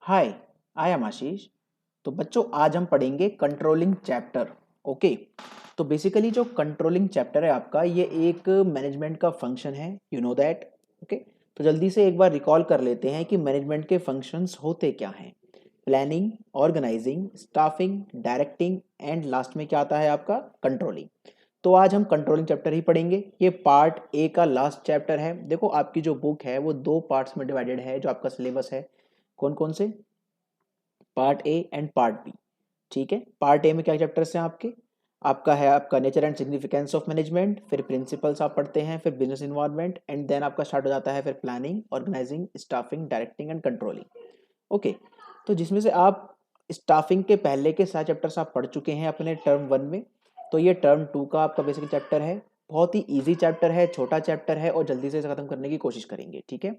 Hi, I am आशीष। तो बच्चों आज हम पढ़ेंगे कंट्रोलिंग चैप्टर। ओके। तो बेसिकली जो कंट्रोलिंग चैप्टर है आपका ये एक मैनेजमेंट का फंक्शन है, यू नो दैट। ओके। तो जल्दी से एक बार रिकॉल कर लेते हैं कि मैनेजमेंट के फंक्शंस होते क्या हैं। Planning, organising, staffing, directing and last में क्या आता है आपका कंट्रोलिंग। तो आज हम कंट्रोलिंग चैप्टर ही पढ़ेंगे। ये पार्ट ए का लास्ट चैप्टर है। देखो आपकी जो बुक है वो दो पार्ट्स में डिवाइडेड है जो आपका सिलेबस है। कौन कौन से? Part A and part B. ठीक है। पार्ट ए में क्या चैप्टर्स हैं आपके? आपका है आपका nature and significance of management, फिर प्रिंसिपल्स आप पढ़ते हैं, फिर बिजनेस इन्वायरमेंट एंड देन आपका स्टार्ट हो जाता है फिर planning, organising, staffing, directing and controlling. Okay. तो जिसमें से आप स्टाफिंग के पहले के 7 चैप्टर्स आप पढ़ चुके हैं अपने टर्म 1 में। तो ये टर्म 2 का आपका बेसिक चैप्टर है। बहुत ही इजी चैप्टर है, छोटा चैप्टर है और जल्दी से इसे खत्म करने की कोशिश करेंगे। ठीक है।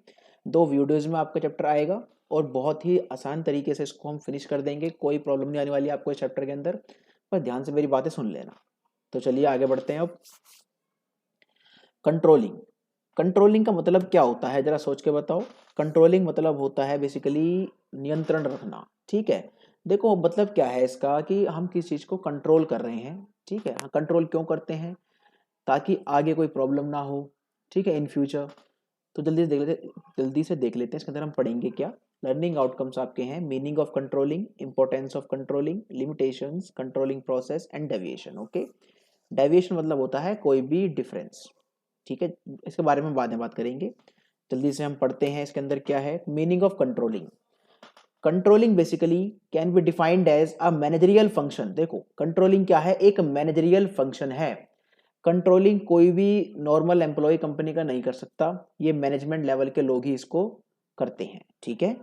2 वीडियोज में आपका चैप्टर आएगा और बहुत ही आसान तरीके से इसको हम फिनिश कर देंगे। कोई प्रॉब्लम नहीं आने वाली आपको इस चैप्टर के अंदर। पर ध्यान से मेरी बातें सुन लेना। तो चलिए आगे बढ़ते हैं अब। कंट्रोलिंग। कंट्रोलिंग का मतलब क्या होता है जरा सोच के बताओ। कंट्रोलिंग मतलब होता है बेसिकली नियंत्रण रखना। ठीक है। देखो मतलब क्या है इसका कि हम किस चीज को कंट्रोल कर रहे हैं। ठीक है। कंट्रोल क्यों करते हैं? ताकि आगे कोई प्रॉब्लम ना हो। ठीक है, इन फ्यूचर। तो जल्दी से देख लेते हैं इसके अंदर हम पढ़ेंगे क्या। लर्निंग आउटकम्स आपके हैं meaning of controlling, importance of controlling, limitations, controlling process and deviation. Okay. Deviation मतलब होता है कोई भी डिफरेंस। ठीक है। इसके बारे में बाद में बात करेंगे। जल्दी से हम पढ़ते हैं इसके अंदर क्या है। Meaning of controlling. Controlling basically can be defined as a managerial function. देखो कंट्रोलिंग क्या है, एक मैनेजरियल फंक्शन है। कंट्रोलिंग कोई भी नॉर्मल एम्प्लॉय कंपनी का नहीं कर सकता, ये मैनेजमेंट लेवल के लोग ही इसको करते हैं। ठीक है।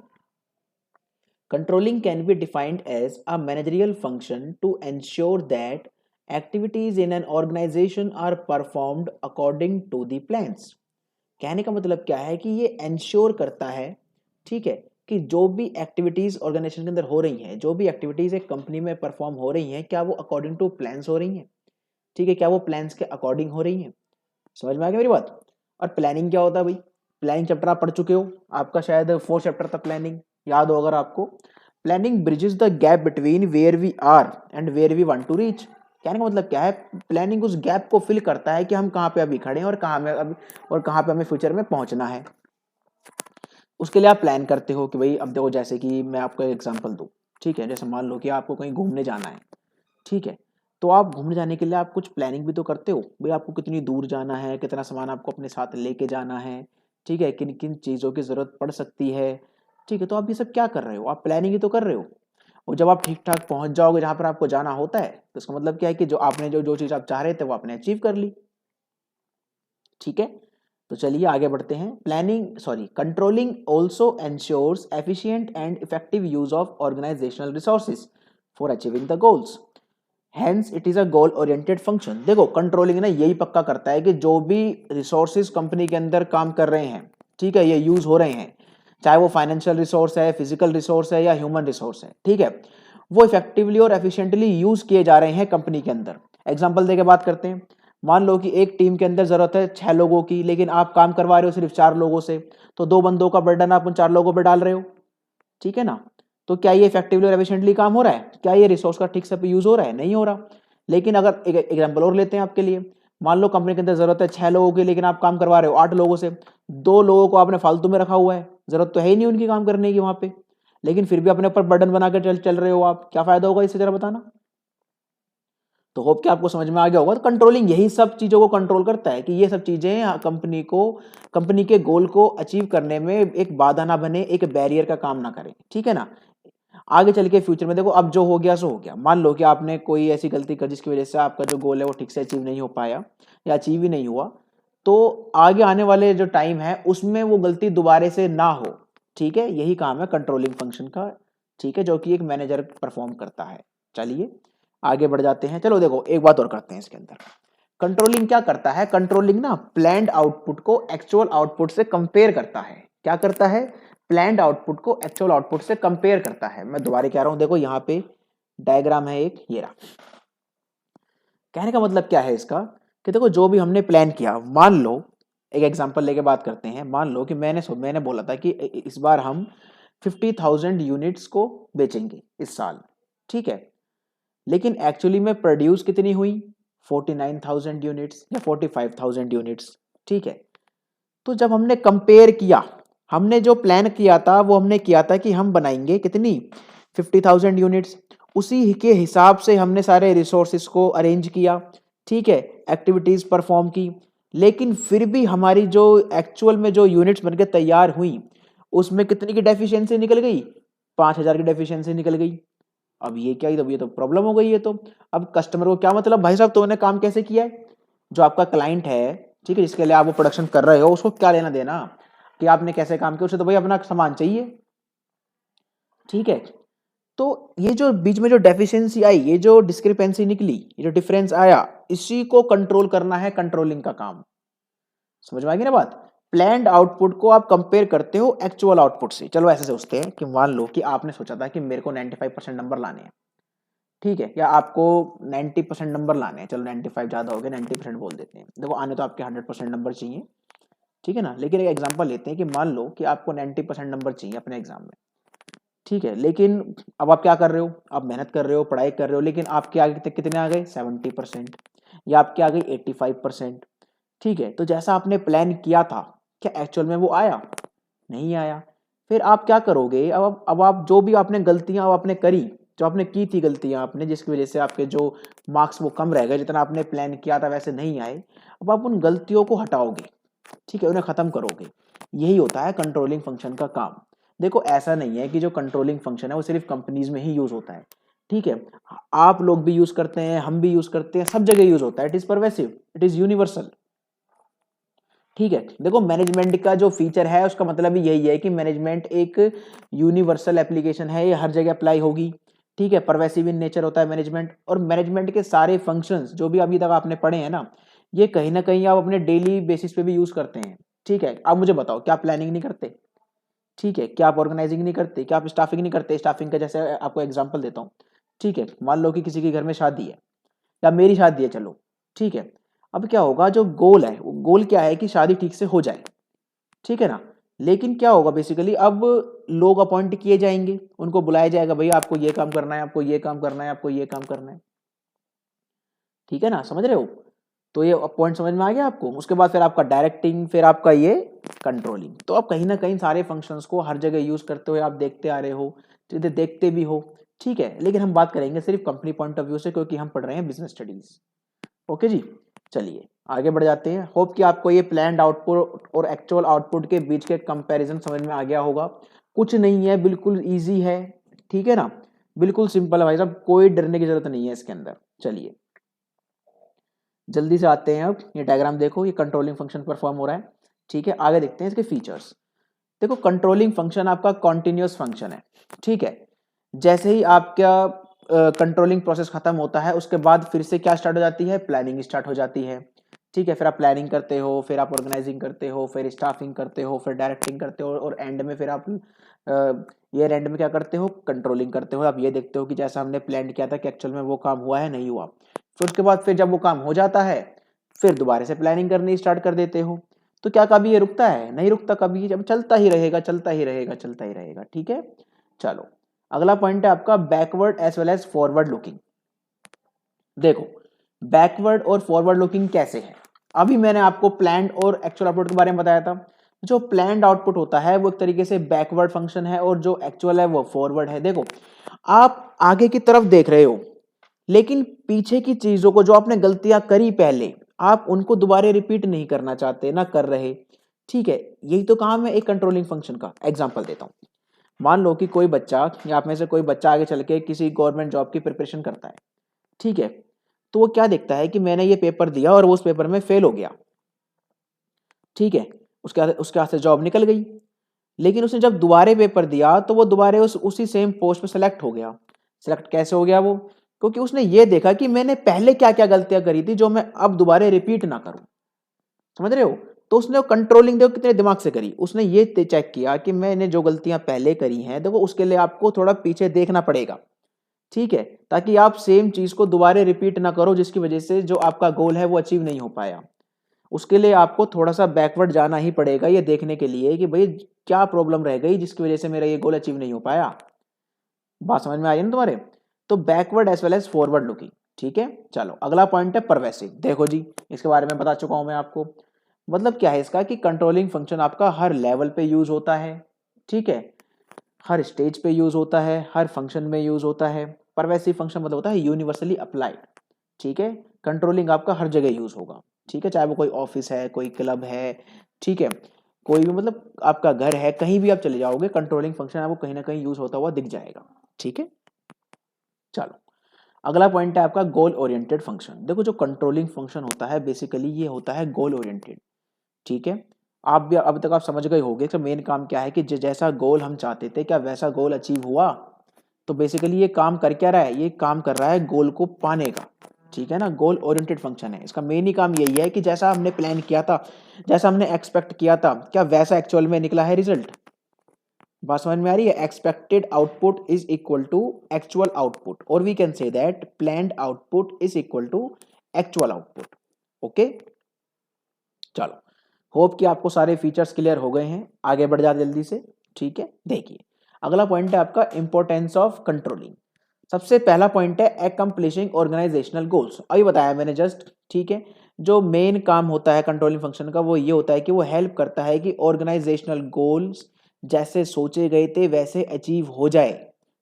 Controlling can be defined as a managerial function to ensure that activities in an organization are performed according to the plans. कहने का मतलब क्या है कि ये एंश्योर करता है, ठीक है, कि जो भी एक्टिविटीज ऑर्गेनाइजेशन के अंदर हो रही हैं, जो भी एक्टिविटीज एक कंपनी में परफॉर्म हो रही हैं, क्या वो अकॉर्डिंग टू प्लान्स हो रही हैं? ठीक है, क्या वो प्लान्स के अकॉर्डिंग हो रही हैं? समझ में आ गया मेरी बात? और प्लानिंग क्या होता है भाई? प्लानिंग चैप्टर आप पढ़ चुके हो, आपका शायद 4th चैप्टर था प्लानिंग, याद हो अगर आपको। Planning bridges the gap between where we are and where we want to reach. कहने का मतलब क्या है, प्लानिंग उस गैप को फिल करता है कि हम कहाँ पे अभी खड़े हैं और कहाँ पे हमें फ्यूचर में पहुंचना है। उसके लिए आप प्लान करते हो कि भाई अब देखो, जैसे कि मैं आपको एक एग्जांपल दूं। ठीक है, जैसे मान लो कि आपको कहीं घूमने जाना है। ठीक है। तो आप घूमने जाने के लिए आप कुछ प्लानिंग भी तो करते हो भाई, आपको कितनी दूर जाना है, कितना सामान आपको अपने साथ लेके जाना है। ठीक है, किन किन चीज़ों की ज़रूरत पड़ सकती है। ठीक है, तो आप ये सब क्या कर रहे हो? आप प्लानिंग ही तो कर रहे हो। और जब आप ठीक ठाक पहुंच जाओगे जहां पर आपको जाना होता है, तो इसका मतलब क्या है कि जो आपने जो जो चीज़ आप चाह रहे थे वो आपने अचीव कर ली। ठीक है। तो चलिए आगे बढ़ते हैं। Controlling also ensures efficient and effective use of organisational resources for achieving the goals. Hence it is a goal oriented function. देखो कंट्रोलिंग ना यही पक्का करता है कि जो भी रिसोर्सेज कंपनी के अंदर काम कर रहे हैं, ठीक है, ये यूज हो रहे हैं, चाहे वो फाइनेंशियल रिसोर्स है, फिजिकल रिसोर्स है या ह्यूमन रिसोर्स है, ठीक है, वो इफेक्टिवली और एफिशिएंटली यूज किए जा रहे हैं कंपनी के अंदर। एग्जांपल देके बात करते हैं। मान लो कि एक टीम के अंदर जरूरत है 6 लोगों की, लेकिन आप काम करवा रहे हो सिर्फ 4 लोगों से, तो 2 बंदों का बर्डन आप उन 4 लोगों पर डाल रहे हो। ठीक है ना? तो क्या ये इफेक्टिवली और एफिशिएंटली काम हो रहा है? क्या ये रिसोर्स का ठीक से यूज हो रहा है? नहीं हो रहा। लेकिन अगर एक एग्जांपल और लेते हैं आपके लिए। मान लो कंपनी के अंदर जरूरत है 6 लोगों की, लेकिन आप काम करवा रहे हो 8 लोगों से। 2 लोगों को आपने फालतू में रखा हुआ है, जरूरत तो है ही नहीं उनकी काम करने की वहां पे, लेकिन फिर भी अपने ऊपर बर्डन बनाकर चल चल रहे हो आप। क्या फायदा होगा इससे, जरा बताना। तो होप कि आपको समझ में आ गया होगा। तो कंट्रोलिंग यही सब चीजों को कंट्रोल करता है कि ये सब चीजें कंपनी के गोल को अचीव करने में एक बाधा ना बने, एक बैरियर का काम ना करें। ठीक है ना? आगे चल के फ्यूचर में देखो, अब जो हो गया सो हो गया। मान लो कि आपने कोई ऐसी गलती कर जिसकी वजह से आपका जो गोल है वो ठीक से अचीव नहीं हो पाया या अचीव ही नहीं हुआ, तो आगे आने वाले जो टाइम है उसमें वो गलती दोबारा से ना हो। ठीक है, यही काम है कंट्रोलिंग फंक्शन का। ठीक है, जो कि एक मैनेजर परफॉर्म करता है। चलिए आगे बढ़ जाते हैं। चलो देखो एक बात और करते हैं इसके अंदर। कंट्रोलिंग क्या करता है? कंट्रोलिंग ना प्लान्ड आउटपुट को एक्चुअल आउटपुट से कंपेयर करता है। क्या करता है? प्लान्ड आउटपुट को एक्चुअल आउटपुट से कंपेयर करता है। मैं दोबारा कह रहा हूं, देखो यहां पे डायग्राम है एक, ये रहा। कहने का मतलब क्या है इसका कि देखो जो भी हमने प्लान किया, मान लो एक एग्जांपल लेके बात करते हैं। मान लो कि मैंने बोला था कि इस बार हम 50,000 यूनिट्स को बेचेंगे इस साल, ठीक है। लेकिन एक्चुअली में प्रोड्यूस कितनी हुई, 49,000 यूनिट्स या 45,000 यूनिट्स, ठीक है। तो जब हमने कंपेयर किया, हमने जो प्लान किया था वो हमने किया था कि हम बनाएंगे कितनी, 50,000 यूनिट्स। उसी के हिसाब से हमने सारे रिसोर्सेज को अरेंज किया, ठीक है, एक्टिविटीज परफॉर्म की। लेकिन फिर भी हमारी जो एक्चुअल में जो यूनिट्स बनके तैयार हुई उसमें कितनी की डेफिशिएंसी निकल गई, 5,000 की डेफिशिएंसी निकल गई। अब ये क्या, ये तो प्रॉब्लम हो गई है। तो अब कस्टमर को क्या मतलब, भाई साहब तुमने काम कैसे किया है, जो आपका क्लाइंट है, ठीक है, जिसके लिए आप वो प्रोडक्शन कर रहे हो, उसको क्या लेना देना कि आपने कैसे काम किया, उसे तो भाई अपना सामान चाहिए, ठीक है। तो ये जो बीच में जो डेफिशिएंसी आई, ये जो डिस्क्रिपेंसी निकली, ये जो डिफरेंस आया, इसी को कंट्रोल करना है कंट्रोलिंग का काम। समझ में आ गई ना बात। प्लान्ड आउटपुट को आप कंपेयर करते हो एक्चुअल आउटपुट से। चलो ऐसे सोचते हैं कि मान लो कि आपने सोचा था कि मेरे को 95% नंबर लाने हैं, ठीक है, या आपको 90% नंबर लाने हैं, चलो 95 ज्यादा हो गया, 90% बोल देते हैं। देखो आने तो आपके 100% नंबर चाहिए, ठीक है ना। लेकिन एक एग्जांपल लेते हैं कि मान लो कि आपको 90% नंबर चाहिए अपने एग्जाम में, ठीक है। लेकिन अब आप क्या कर रहे हो, आप मेहनत कर रहे हो, पढ़ाई कर रहे हो, लेकिन आपके आगे तक कितने आ गए, 70% या आपके आ गए 85%, ठीक है। तो जैसा आपने प्लान किया था, क्या एक्चुअल में वो आया, नहीं आया। फिर आप क्या करोगे, अब आप जो भी आपने गलतियां अब आपने करी, जो आपने की थी गलतियां आपने, जिसकी वजह से आपके जो मार्क्स वो कम रह गए, जितना आपने प्लान किया था वैसे नहीं आए, अब आप उन गलतियों को हटाओगे, ठीक है, उन्हें खत्म करोगे। यही होता है कंट्रोलिंग फंक्शन का काम। देखो ऐसा नहीं है कि जो कंट्रोलिंग फंक्शन है वो सिर्फ कंपनीज में ही यूज होता है, ठीक है, आप लोग भी यूज करते हैं, हम भी यूज करते हैं, सब जगह यूज होता है। It is pervasive, it is universal, ठीक है। देखो मैनेजमेंट का जो फीचर है उसका मतलब ही यही है कि मैनेजमेंट एक यूनिवर्सल एप्लीकेशन है, ये हर जगह अप्लाई होगी, ठीक है। परवेसिव इन नेचर होता है मैनेजमेंट, और मैनेजमेंट के सारे फंक्शंस जो भी अभी तक आपने पढ़े हैं ना, ये कहीं ना कहीं आप अपने डेली बेसिस पे भी यूज करते हैं, ठीक है। आप मुझे बताओ, क्या आप प्लानिंग नहीं करते, ठीक है, क्या आप ऑर्गेनाइजिंग नहीं करते, क्या आप स्टाफिंग नहीं करते। स्टाफिंग का जैसे आपको एग्जांपल देता हूँ, ठीक है, मान लो कि किसी के घर में शादी है या मेरी शादी है, चलो, ठीक है। अब क्या होगा, जो गोल है, वो गोल क्या है कि शादी ठीक से हो जाए, ठीक है ना। लेकिन क्या होगा बेसिकली, अब लोग अपॉइंट किए जाएंगे, उनको बुलाया जाएगा, भैया आपको ये काम करना है, आपको ये काम करना है, आपको ये काम करना है, ठीक है ना, समझ रहे हो। तो ये पॉइंट समझ में आ गया आपको। उसके बाद फिर आपका डायरेक्टिंग, फिर आपका ये कंट्रोलिंग। तो आप कहीं ना कहीं सारे फंक्शंस को हर जगह यूज करते हुए आप देखते आ रहे हो, देखते भी हो, ठीक है। लेकिन हम बात करेंगे सिर्फ कंपनी पॉइंट ऑफ व्यू से, क्योंकि हम पढ़ रहे हैं बिजनेस स्टडीज। ओके जी, चलिए आगे बढ़ जाते हैं। होप कि आपको ये प्लान्ड आउटपुट और एक्चुअल आउटपुट के बीच के कंपैरिजन समझ में आ गया होगा। कुछ नहीं है, बिल्कुल इजी है, ठीक है ना, बिल्कुल सिंपल है भाई साहब, कोई डरने की जरूरत नहीं है इसके अंदर। चलिए जल्दी से आते हैं। अब ये डायग्राम देखो, ये कंट्रोलिंग फंक्शन परफॉर्म हो रहा है, ठीक है। आगे देखते हैं इसके फीचर्स। देखो कंट्रोलिंग फंक्शन आपका कॉन्टिन्यूअस फंक्शन है, ठीक है। जैसे ही आपका कंट्रोलिंग प्रोसेस खत्म होता है, उसके बाद फिर से क्या स्टार्ट हो जाती है, प्लानिंग स्टार्ट हो जाती है, ठीक है। फिर आप प्लानिंग करते हो, फिर आप ऑर्गेनाइजिंग करते हो, फिर स्टाफिंग करते हो, फिर डायरेक्टिंग करते हो, और एंड में फिर आप ये एंड में क्या करते हो, कंट्रोलिंग करते हो। आप ये देखते हो कि जैसा हमने प्लान किया था कि एक्चुअल में वो काम हुआ है, नहीं हुआ। फिर उसके बाद फिर जब वो काम हो जाता है, फिर दोबारा से प्लानिंग करनी स्टार्ट कर देते हो। तो क्या कभी ये रुकता है, नहीं रुकता कभी, जब चलता ही रहेगा, चलता ही रहेगा, चलता ही रहेगा, ठीक है। चलो अगला पॉइंट है आपका backward as well as forward looking. देखो बैकवर्ड और फॉरवर्ड लुकिंग कैसे है। अभी मैंने आपको प्लान्ड और एक्चुअल आउटपुट के बारे में बताया था। जो प्लान्ड आउटपुट होता है वो एक तरीके से बैकवर्ड फंक्शन है, और जो एक्चुअल है वो फॉरवर्ड है। देखो आप आगे की तरफ देख रहे हो, लेकिन पीछे की चीजों को, जो आपने गलतियां करी पहले, आप उनको दोबारा रिपीट नहीं करना चाहते, ना कर रहे, ठीक है। यही तो काम है एक कंट्रोलिंग फंक्शन का। एग्जांपल देता हूं, मान लो कि कोई बच्चा, या आप में से कोई बच्चा आगे चल के किसी गवर्नमेंट जॉब की प्रिपरेशन करता है, ठीक है। तो वो क्या देखता है कि मैंने ये पेपर दिया और वो उस पेपर में फेल हो गया, ठीक है, उसके हाथ से जॉब निकल गई। लेकिन उसने जब दोबारे पेपर दिया तो वो दोबारे उसी सेम पोस्ट पे सेलेक्ट हो गया। सेलेक्ट कैसे हो गया वो, क्योंकि उसने ये देखा कि मैंने पहले क्या क्या गलतियां करी थी जो मैं अब दोबारा रिपीट ना करूं। समझ रहे हो। तो उसने कंट्रोलिंग देखो कितने दिमाग से करी, उसने ये चेक किया कि मैंने जो गलतियां पहले करी हैं, देखो उसके लिए आपको थोड़ा पीछे देखना पड़ेगा, ठीक है, ताकि आप सेम चीज को दोबारा रिपीट ना करो, जिसकी वजह से जो आपका गोल है वो अचीव नहीं हो पाया। उसके लिए आपको थोड़ा सा बैकवर्ड जाना ही पड़ेगा ये देखने के लिए कि भाई क्या प्रॉब्लम रह गई जिसकी वजह से मेरा ये गोल अचीव नहीं हो पाया। बात समझ में आई ना तुम्हारे? तो backward as well as forward looking. ठीक है, चलो अगला पॉइंट है परवेसिव। देखो जी, इसके बारे में बता चुका हूं मैं आपको। मतलब क्या है इसका कि कंट्रोलिंग फंक्शन आपका हर लेवल पे यूज होता है। ठीक है, हर स्टेज पे यूज होता है, हर फंक्शन में यूज होता है। परवेसिव फंक्शन मतलब होता है यूनिवर्सली अप्लाइड। ठीक है, कंट्रोलिंग आपका हर जगह यूज होगा। ठीक है, चाहे वो कोई ऑफिस है, कोई क्लब है, ठीक है, कोई भी मतलब आपका घर है, कहीं भी आप चले जाओगे कंट्रोलिंग फंक्शन आपको कहीं ना कहीं यूज होता हुआ दिख जाएगा। ठीक है, चलो अगला पॉइंट है आपका गोल ओरिएंटेड फंक्शन। देखो जो कंट्रोलिंग फंक्शन होता है बेसिकली ये होता है गोल ओरिएंटेड। ठीक है, आप भी अब तक आप समझ गए होंगे कि मेन काम क्या है कि जैसा गोल हम चाहते थे क्या वैसा गोल अचीव हुआ। तो बेसिकली ये काम कर क्या रहा है, ये काम कर रहा है गोल को पाने का। ठीक है ना, गोल ओरिएंटेड फंक्शन है, इसका मेन ही काम यही है कि जैसा हमने प्लान किया था, जैसा हमने एक्सपेक्ट किया था, क्या वैसा एक्चुअल में निकला है रिजल्ट। बात समझ में आ रही है? Expected output is equal to actual output, और we can say that planned output is equal to actual output. Okay, चलो होप कि आपको सारे फीचर्स क्लियर हो गए हैं, आगे बढ़ जाते जल्दी से। ठीक है, देखिए अगला पॉइंट है आपका इंपॉर्टेंस ऑफ कंट्रोलिंग। सबसे पहला पॉइंट है अकम्प्लिशिंग ऑर्गेनाइजेशनल गोल्स। अभी बताया मैंने जस्ट। ठीक है, जो मेन काम होता है कंट्रोलिंग फंक्शन का वो ये होता है कि वो हेल्प करता है कि ऑर्गेनाइजेशनल गोल्स जैसे सोचे गए थे वैसे अचीव हो जाए।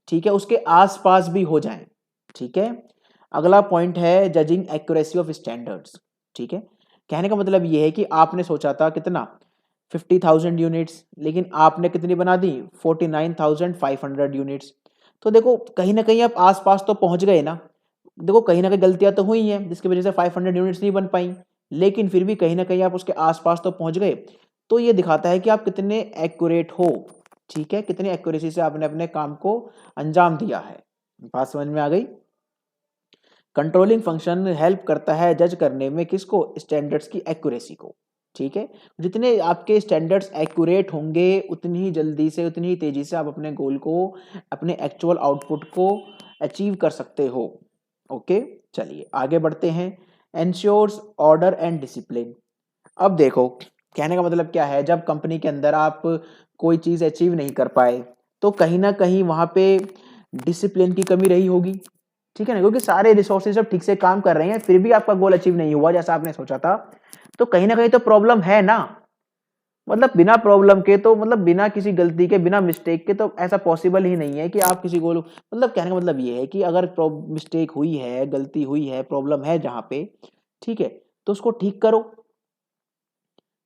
ठीक है, उसके आसपास भी हो जाए। ठीक है, अगला पॉइंट है जजिंग एक्यूरेसी ऑफ स्टैंडर्ड्स। ठीक है, कहने का मतलब ये है कि आपने सोचा था कितना 50,000 यूनिट्स, लेकिन आपने कितनी बना दी 49,500 यूनिट्स। तो देखो कहीं ना कहीं आप आसपास तो पहुंच गए ना। देखो कहीं ना कहीं गलतियां तो हुई हैं जिसकी वजह से 500 यूनिट्स नहीं बन पाई, लेकिन फिर भी कहीं ना कहीं आप उसके आसपास तो पहुंच गए। तो ये दिखाता है कि आप कितने एक्यूरेट हो। ठीक है, कितनी एक्यूरेसी से आपने अपने काम को अंजाम दिया है। बात समझ में आ गई? कंट्रोलिंग फंक्शन हेल्प करता है जज करने में किसको, स्टैंडर्ड्स की एक्यूरेसी को। ठीक है, जितने आपके स्टैंडर्ड्स एक्यूरेट होंगे उतनी ही जल्दी से उतनी ही तेजी से आप अपने गोल को, अपने एक्चुअल आउटपुट को अचीव कर सकते हो। ओके, चलिए आगे बढ़ते हैं। Ensures order and discipline. अब देखो कहने का मतलब क्या है, जब कंपनी के अंदर आप कोई चीज अचीव नहीं कर पाए तो कहीं ना कहीं वहां पे डिसिप्लिन की कमी रही होगी। ठीक है ना, क्योंकि सारे रिसोर्सेज जब ठीक से काम कर रहे हैं फिर भी आपका गोल अचीव नहीं हुआ जैसा आपने सोचा था, तो कहीं ना कहीं तो प्रॉब्लम है ना। मतलब बिना प्रॉब्लम के तो मतलब बिना किसी गलती के बिना मिस्टेक के तो ऐसा पॉसिबल ही नहीं है कि आप किसी गोल, मतलब कहने का मतलब ये है कि अगर मिस्टेक हुई है, गलती हुई है, प्रॉब्लम है जहां पे, ठीक है, तो उसको ठीक करो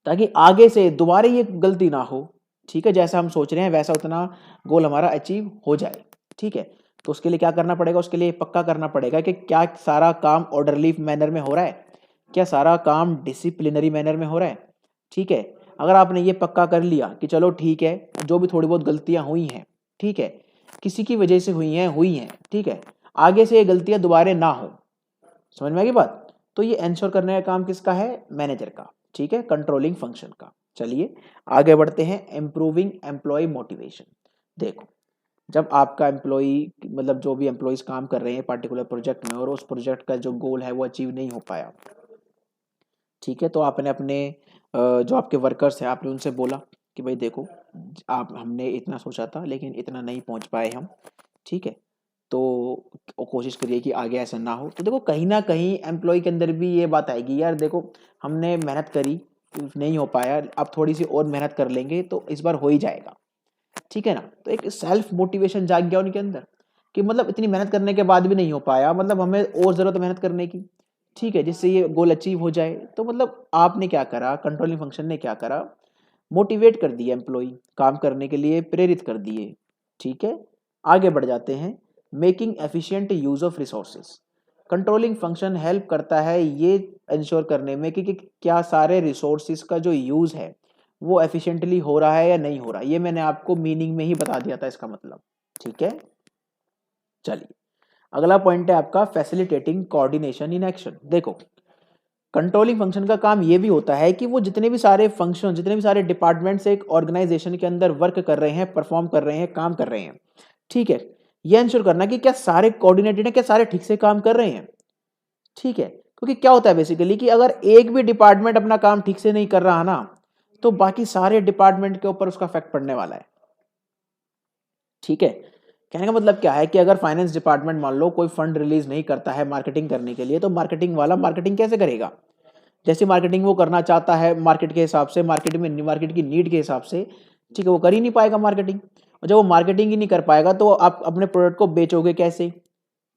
ताकि आगे से दोबारा ये गलती ना हो। ठीक है, जैसा हम सोच रहे हैं वैसा उतना गोल हमारा अचीव हो जाए। ठीक है, तो उसके लिए क्या करना पड़ेगा, उसके लिए पक्का करना पड़ेगा कि क्या सारा काम ऑर्डरली मैनर में हो रहा है, क्या सारा काम डिसिप्लिनरी मैनर में हो रहा है। ठीक है, अगर आपने ये पक्का कर लिया कि चलो ठीक है, जो भी थोड़ी बहुत गलतियां हुई हैं, ठीक है, किसी की वजह से हुई हैं, ठीक है, आगे से ये गलतियां दोबारा ना हो। समझ में आ गई बात? तो ये इंश्योर करने का काम किसका है, मैनेजर का। ठीक है, कंट्रोलिंग फंक्शन का। चलिए आगे बढ़ते हैं, इंप्रूविंग एम्प्लॉय मोटिवेशन। देखो जब आपका एम्प्लॉय, मतलब जो भी एम्प्लॉयज काम कर रहे हैं पर्टिकुलर प्रोजेक्ट में और उस प्रोजेक्ट का जो गोल है वो अचीव नहीं हो पाया, ठीक है, तो आपने अपने जो आपके वर्कर्स हैं आपने उनसे बोला कि भाई देखो आप, हमने इतना सोचा था लेकिन इतना नहीं पहुंच पाए हम। ठीक है, तो कोशिश करिए कि आगे ऐसा ना हो। तो देखो कहीं ना कहीं एम्प्लॉय के अंदर भी ये बात आएगी, यार देखो हमने मेहनत करी, नहीं हो पाया, अब थोड़ी सी और मेहनत कर लेंगे तो इस बार हो ही जाएगा। ठीक है ना, तो एक सेल्फ मोटिवेशन जाग गया उनके अंदर कि मतलब इतनी मेहनत करने के बाद भी नहीं हो पाया, मतलब हमें और जरूरत है मेहनत करने की। ठीक है, जिससे ये गोल अचीव हो जाए। तो मतलब आपने क्या करा, कंट्रोलिंग फंक्शन ने क्या करा, मोटिवेट कर दिया एम्प्लॉय, काम करने के लिए प्रेरित कर दिए। ठीक है, आगे बढ़ जाते हैं, making efficient use of resources. Controlling function help करता है ये इंश्योर करने में कि क्या सारे रिसोर्सेज का जो यूज है वो एफिशिएंटली हो रहा है या नहीं हो रहा। ये मैंने आपको मीनिंग में ही बता दिया था इसका मतलब। ठीक है, चलिए अगला पॉइंट है आपका फैसिलिटेटिंग कोऑर्डिनेशन इन एक्शन। देखो कंट्रोलिंग फंक्शन का काम ये भी होता है कि वो जितने भी सारे फंक्शन, जितने भी सारे डिपार्टमेंट्स एक ऑर्गेनाइजेशन के अंदर वर्क कर रहे हैं, परफॉर्म कर रहे हैं, काम कर रहे हैं, ठीक है, ये इंश्योर करना कि क्या सारे कोऑर्डिनेटेड है, क्या सारे ठीक से काम कर रहे हैं। ठीक है, क्योंकि क्या होता है बेसिकली कि अगर एक भी डिपार्टमेंट अपना काम ठीक से नहीं कर रहा ना, तो बाकी सारे डिपार्टमेंट के ऊपर उसका इफेक्ट पड़ने वाला है। ठीक है, कहने का मतलब क्या है कि अगर फाइनेंस डिपार्टमेंट मान लो कोई फंड रिलीज नहीं करता है मार्केटिंग करने के लिए, तो मार्केटिंग वाला मार्केटिंग कैसे करेगा? जैसी मार्केटिंग वो करना चाहता है मार्केट के हिसाब से, मार्केट की नीड के हिसाब से, ठीक है, वो कर ही नहीं पाएगा मार्केटिंग। और जब वो मार्केटिंग ही नहीं कर पाएगा तो आप अपने प्रोडक्ट को बेचोगे कैसे?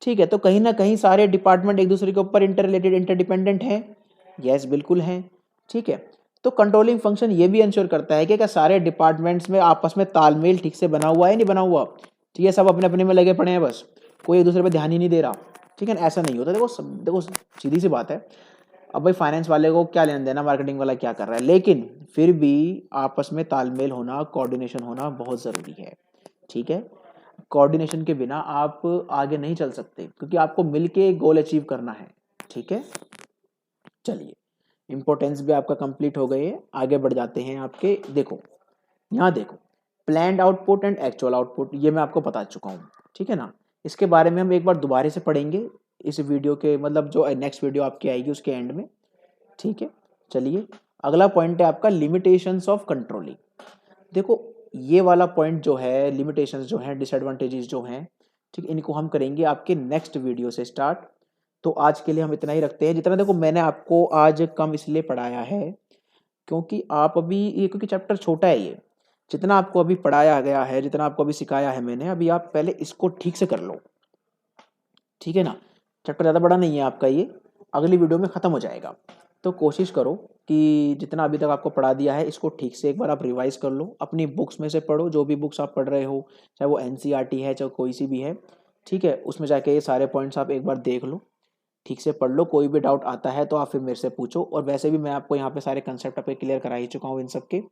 ठीक है, तो कहीं ना कहीं सारे डिपार्टमेंट एक दूसरे के ऊपर इंटर रिलेटेड, इंटरडिपेंडेंट हैं। यस, बिल्कुल हैं। ठीक है, तो कंट्रोलिंग फंक्शन ये भी इंश्योर करता है कि क्या सारे डिपार्टमेंट्स में आपस में तालमेल ठीक से बना हुआ है, नहीं बना हुआ? ठीक है, सब अपने अपने में लगे पड़े हैं, बस कोई एक दूसरे पर ध्यान ही नहीं दे रहा। ठीक है ना, ऐसा नहीं होता। देखो सीधी सी बात है, अब भाई फाइनेंस वाले को क्या लेना देना मार्केटिंग वाला क्या कर रहा है, लेकिन फिर भी आपस में तालमेल होना, कोऑर्डिनेशन होना बहुत ज़रूरी है। ठीक है, कोऑर्डिनेशन के बिना आप आगे नहीं चल सकते, क्योंकि आपको मिलके गोल अचीव करना है। ठीक है, चलिए, इंपॉर्टेंस भी आपका कंप्लीट हो गए है, आगे बढ़ जाते हैं आपके। देखो यहाँ देखो, planned output and actual output, ये मैं आपको बता चुका हूँ। ठीक है ना, इसके बारे में हम एक बार दोबारा से पढ़ेंगे इस वीडियो के, मतलब जो नेक्स्ट वीडियो आपकी आएगी उसके एंड में। ठीक है, चलिए, अगला पॉइंट है आपका लिमिटेशंस ऑफ कंट्रोलिंग। देखो ये वाला पॉइंट जो है, लिमिटेशंस जो हैं, डिसएडवांटेजेस जो हैं, ठीक, इनको हम करेंगे आपके नेक्स्ट वीडियो से स्टार्ट। तो आज के लिए हम इतना ही रखते हैं। जितना देखो मैंने आपको आज कम इसलिए पढ़ाया है क्योंकि आप अभी ये, क्योंकि चैप्टर छोटा है ये, जितना आपको अभी पढ़ाया गया है, जितना आपको अभी सिखाया है मैंने, अभी आप पहले इसको ठीक से कर लो। ठीक है ना, चैप्टर ज़्यादा बड़ा नहीं है आपका ये, अगली वीडियो में ख़त्म हो जाएगा। तो कोशिश करो कि जितना अभी तक आपको पढ़ा दिया है इसको ठीक से एक बार आप रिवाइज कर लो, अपनी बुक्स में से पढ़ो, जो भी बुक्स आप पढ़ रहे हो, चाहे वो एनसीईआरटी है चाहे कोई सी भी है। ठीक है, उसमें जाके ये सारे पॉइंट्स आप एक बार देख लो, ठीक से पढ़ लो। कोई भी डाउट आता है तो आप फिर मेरे से पूछो, और वैसे भी मैं आपको यहाँ पे सारे कंसेप्ट आपके क्लियर करा ही चुका हूँ इन सब के।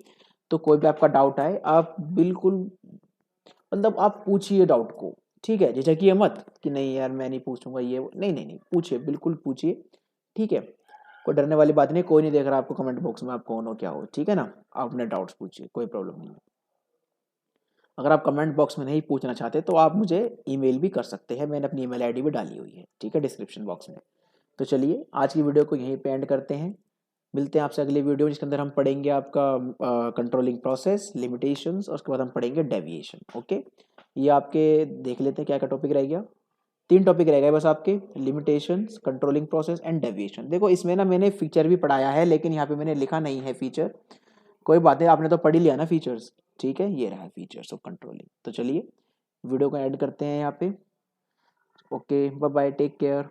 तो कोई भी आपका डाउट आए आप बिल्कुल, मतलब आप पूछिए डाउट को। ठीक है, झिझकिए मत कि नहीं यार मैं नहीं पूछूंगा ये नहीं नहीं नहीं, पूछिए, बिल्कुल पूछिए। ठीक है, कोई डरने वाली बात नहीं, कोई नहीं देख रहा आपको कमेंट बॉक्स में आप कौन हो क्या हो। ठीक है ना, आप अपने डाउट्स पूछिए, कोई प्रॉब्लम नहीं है। अगर आप कमेंट बॉक्स में नहीं पूछना चाहते तो आप मुझे ईमेल भी कर सकते हैं, मैंने अपनी ईमेल आईडी भी डाली हुई है, ठीक है, डिस्क्रिप्शन बॉक्स में। तो चलिए आज की वीडियो को यहीं पे एंड करते हैं, मिलते हैं आपसे अगली वीडियो जिसके अंदर हम पढ़ेंगे आपका कंट्रोलिंग प्रोसेस, लिमिटेशंस, और उसके बाद हम पढ़ेंगे डेविएशन। ओके, ये आपके देख लेते हैं क्या क्या टॉपिक रह गया। 3 टॉपिक रह गए बस आपके, limitations, controlling process and deviation. देखो इसमें ना मैंने फीचर भी पढ़ाया है, लेकिन यहाँ पे मैंने लिखा नहीं है फीचर। कोई बात नहीं, आपने तो पढ़ ही लिया ना फीचर्स। ठीक है, ये रहा फीचर्स ऑफ कंट्रोलिंग। तो चलिए वीडियो को ऐड करते हैं यहाँ पे। Okay, bye bye, take care.